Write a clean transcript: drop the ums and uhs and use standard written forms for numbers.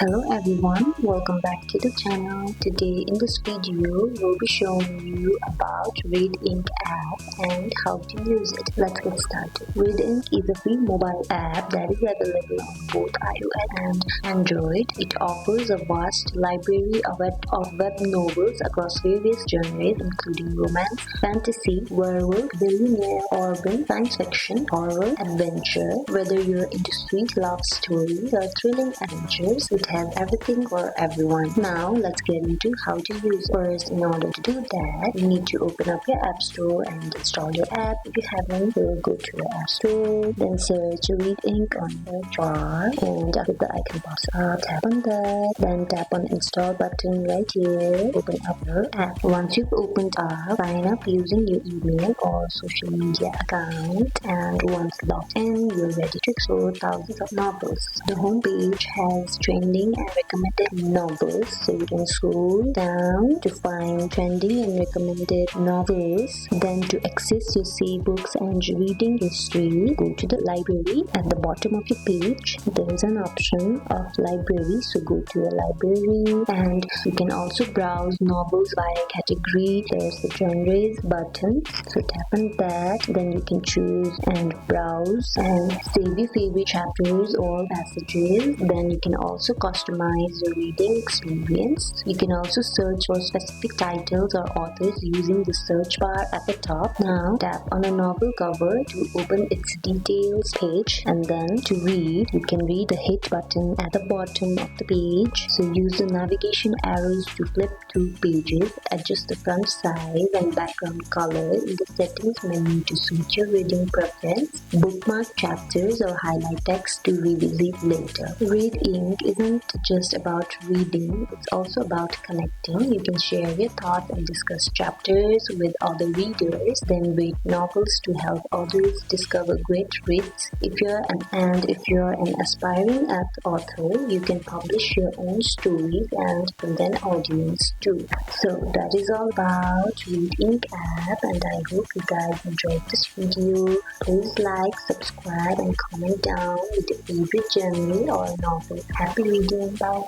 Hello everyone, welcome back to the channel. Today in this video, we'll be showing you about Readink app and how to use it. Let's get started. Readink is a free mobile app that is available on both iOS and Android. It offers a vast library of web novels across various genres including romance, fantasy, werewolf, billionaire, urban, science fiction, horror, adventure. Whether you're into sweet love stories or thrilling adventures, it has everything for everyone. Now let's get into how to use it. First, in order to do that, you need to open up your app store and install your app. If you haven't, you'll go to your app store, then search Readink on the bar, and after the icon pops up, tap on that, then tap on install button right here. Open up your app. Once you've opened up, sign up using your email or social media account, and once logged in, you're ready to explore thousands of novels. The homepage has trending and recommended novels, so you can scroll down to find trending and recommended novels. Then to access your save books and reading history, go to the library. At the bottom of your page, there is an option of library, so go to your library, and you can also browse novels by category. There's the genres button, so tap on that, then you can choose and browse and save your favorite chapters or passages. Then you can also customize your reading experience. You can also search for specific titles or authors using the search bar at the top. Now tap on a novel cover to open its details page, and then to read, you can read the hit button at the bottom of the page. So use the navigation arrows to flip through pages, adjust the font size and background color in the settings menu to suit your reading preference, bookmark chapters or highlight text to revisit later. Readink isn't just about reading, it's also about connecting. You can share your thoughts and discuss chapters with other readers, then rate novels to help others discover great reads. If you're an aspiring author, you can publish your own stories and bring an audience too. So that is all about Readink app, and I hope you guys enjoyed this video. Please like, subscribe and comment down with your favorite genre or novel. Happy reading. Bye.